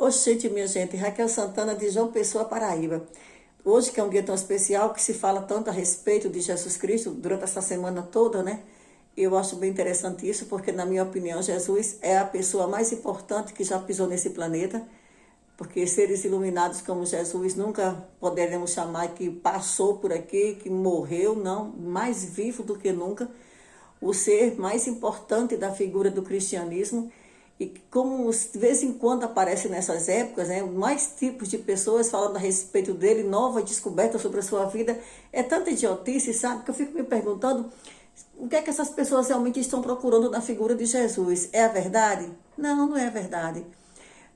Oxente, minha gente, Raquel Santana de João Pessoa, Paraíba. Hoje, que é um dia tão especial, que se fala tanto a respeito de Jesus Cristo durante essa semana toda, né? Eu acho bem interessante isso, porque, na minha opinião, Jesus é a pessoa mais importante que já pisou nesse planeta, porque seres iluminados como Jesus nunca poderemos chamar que passou por aqui, que morreu, não, mais vivo do que nunca, o ser mais importante da figura do cristianismo. E como de vez em quando aparece nessas épocas, né, mais tipos de pessoas falando a respeito dele, nova descoberta sobre a sua vida, é tanta idiotice, sabe, que eu fico me perguntando o que é que essas pessoas realmente estão procurando na figura de Jesus. É a verdade? Não, não é a verdade.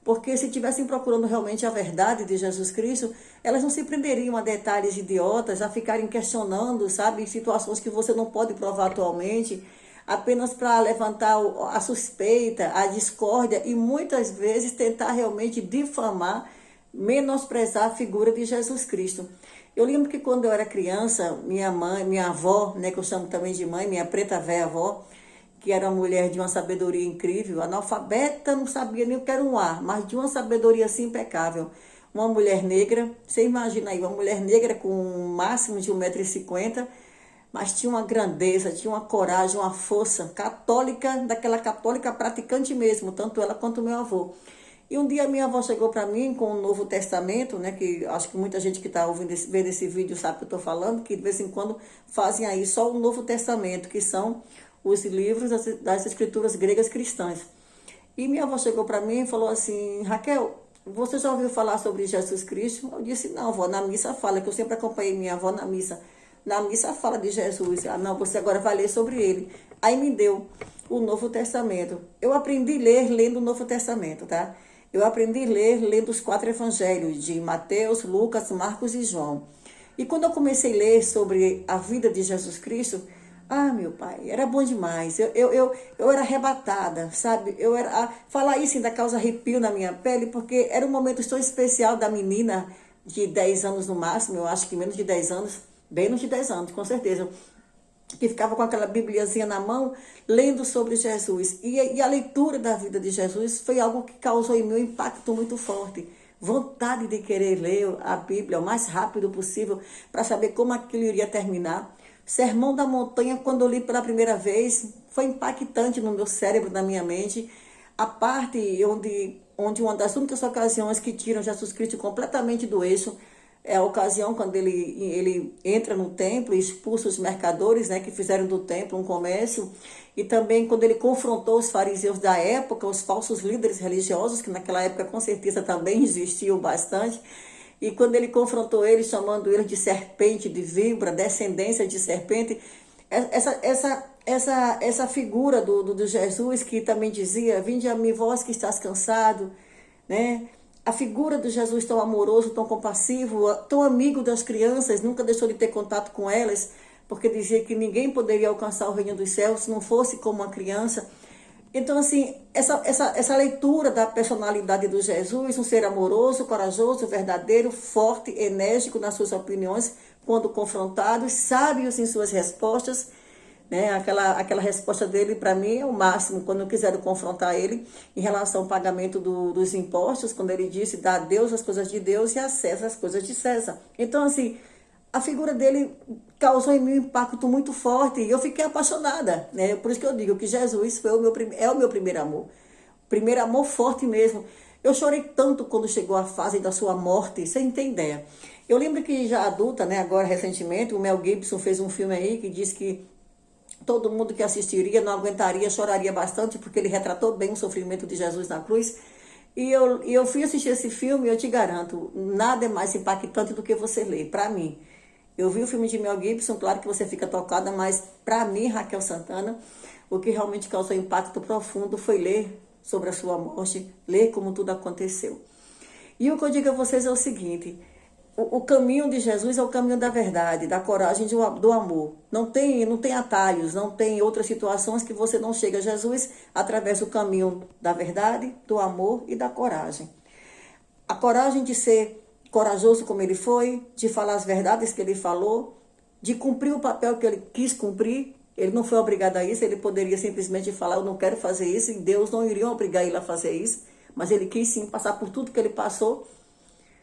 Porque se estivessem procurando realmente a verdade de Jesus Cristo, elas não se prenderiam a detalhes idiotas, a ficarem questionando, sabe, situações que você não pode provar atualmente, apenas para levantar a suspeita, a discórdia e muitas vezes tentar realmente difamar, menosprezar a figura de Jesus Cristo. Eu lembro que quando eu era criança, minha mãe, minha avó, né, que eu chamo também de mãe, minha preta véia avó, que era uma mulher de uma sabedoria incrível, analfabeta, não sabia nem o que era um ar, mas de uma sabedoria assim impecável. Uma mulher negra, você imagina aí, uma mulher negra com um máximo de 1,50 m, mas tinha uma grandeza, tinha uma coragem, uma força católica, daquela católica praticante mesmo, tanto ela quanto meu avô. E um dia minha avó chegou para mim com o Novo Testamento, né, que acho que muita gente que está vendo esse vídeo sabe o que eu estou falando, que de vez em quando fazem aí só o Novo Testamento, que são os livros das escrituras gregas cristãs. E minha avó chegou para mim e falou assim: Raquel, você já ouviu falar sobre Jesus Cristo? Eu disse: não, avó, na missa fala, que eu sempre acompanhei minha avó na missa. Na missa fala de Jesus. Ah, não, você agora vai ler sobre ele. Aí me deu o Novo Testamento. Eu aprendi a ler lendo o Novo Testamento, tá? Eu aprendi a ler lendo os 4 evangelhos de Mateus, Lucas, Marcos e João. E quando eu comecei a ler sobre a vida de Jesus Cristo, ah, meu pai, era bom demais. Eu era arrebatada, sabe? Falar isso ainda causa arrepio na minha pele, porque era um momento tão especial da menina de 10 anos no máximo, eu acho que menos de 10 anos, menos de 10 anos, com certeza, que ficava com aquela bibliazinha na mão, lendo sobre Jesus. E a leitura da vida de Jesus foi algo que causou em mim um impacto muito forte. Vontade de querer ler a Bíblia o mais rápido possível, para saber como aquilo iria terminar. Sermão da Montanha, quando eu li pela primeira vez, foi impactante no meu cérebro, na minha mente. A parte onde uma das únicas ocasiões que tiram Jesus Cristo completamente do eixo é a ocasião quando ele entra no templo e expulsa os mercadores, né, que fizeram do templo um comércio, e também quando ele confrontou os fariseus da época, os falsos líderes religiosos, que naquela época com certeza também existiam bastante, e quando ele confrontou eles, chamando eles de serpente, de víbora, descendência de serpente, essa figura do Jesus que também dizia: vinde a mim vós que estás cansado, né? A figura do Jesus tão amoroso, tão compassivo, tão amigo das crianças, nunca deixou de ter contato com elas, porque dizia que ninguém poderia alcançar o reino dos céus se não fosse como uma criança. Então, assim, essa leitura da personalidade do Jesus, um ser amoroso, corajoso, verdadeiro, forte, enérgico nas suas opiniões, quando confrontado, sábios em suas respostas, né? Aquela resposta dele, para mim, é o máximo, quando quiseram confrontar ele em relação ao pagamento dos impostos, quando ele disse: dá a Deus as coisas de Deus e a César as coisas de César. Então, assim, a figura dele causou em mim um impacto muito forte e eu fiquei apaixonada, né? Por isso que eu digo que Jesus foi é o meu primeiro amor. Primeiro amor forte mesmo. Eu chorei tanto quando chegou a fase da sua morte, sem não tem ideia. Eu lembro que já adulta, né, agora recentemente, o Mel Gibson fez um filme aí que diz que todo mundo que assistiria não aguentaria, choraria bastante, porque ele retratou bem o sofrimento de Jesus na cruz. E eu fui assistir esse filme e eu te garanto, nada é mais impactante do que você ler, para mim. Eu vi o filme de Mel Gibson, claro que você fica tocada, mas para mim, Raquel Santana, o que realmente causou impacto profundo foi ler sobre a sua morte, ler como tudo aconteceu. E o que eu digo a vocês é o seguinte: o caminho de Jesus é o caminho da verdade, da coragem, do amor. Não tem atalhos, não tem outras situações que você não chega a Jesus através do caminho da verdade, do amor e da coragem. A coragem de ser corajoso como ele foi, de falar as verdades que ele falou, de cumprir o papel que ele quis cumprir. Ele não foi obrigado a isso, ele poderia simplesmente falar: eu não quero fazer isso, e Deus não iria obrigar ele a fazer isso, mas ele quis sim passar por tudo que ele passou,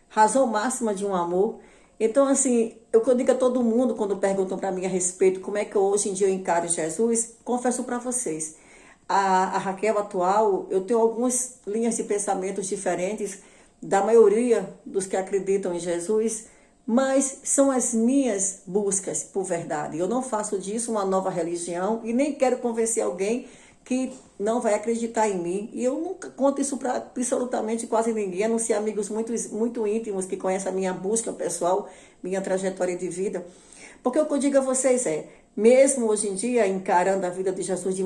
razão máxima de um amor. Então, assim, eu digo a todo mundo, quando perguntam para mim a respeito como é que hoje em dia eu encaro Jesus, confesso para vocês, a Raquel atual, eu tenho algumas linhas de pensamentos diferentes da maioria dos que acreditam em Jesus, mas são as minhas buscas por verdade. Eu não faço disso uma nova religião e nem quero convencer alguém que não vai acreditar em mim. E eu nunca conto isso para absolutamente quase ninguém, a não ser amigos muito íntimos que conhecem a minha busca pessoal, minha trajetória de vida. Porque o que eu digo a vocês é, mesmo hoje em dia, encarando a vida de Jesus de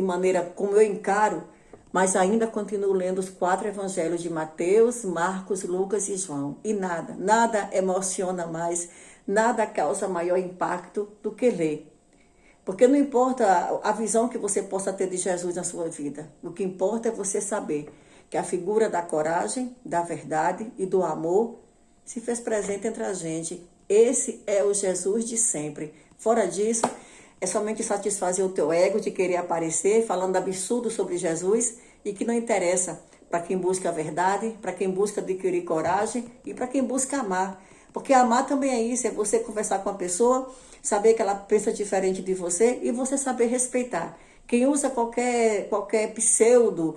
maneira como eu encaro, mas ainda continuo lendo os 4 evangelhos de Mateus, Marcos, Lucas e João. E nada emociona mais, nada causa maior impacto do que ler. Porque não importa a visão que você possa ter de Jesus na sua vida. O que importa é você saber que a figura da coragem, da verdade e do amor se fez presente entre a gente. Esse é o Jesus de sempre. Fora disso, é somente satisfazer o teu ego de querer aparecer falando absurdo sobre Jesus e que não interessa para quem busca a verdade, para quem busca adquirir coragem e para quem busca amar. Porque amar também é isso, é você conversar com a pessoa, saber que ela pensa diferente de você e você saber respeitar. Quem usa qualquer pseudo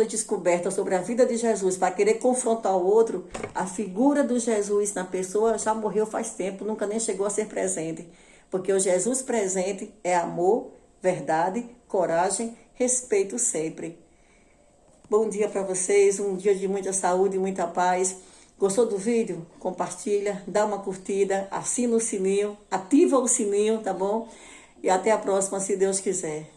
descoberta sobre a vida de Jesus para querer confrontar o outro, a figura do Jesus na pessoa já morreu faz tempo, nunca nem chegou a ser presente. Porque o Jesus presente é amor, verdade, coragem, respeito sempre. Bom dia para vocês, um dia de muita saúde e muita paz. Gostou do vídeo? Compartilha, dá uma curtida, assina o sininho, ativa o sininho, tá bom? E até a próxima, se Deus quiser.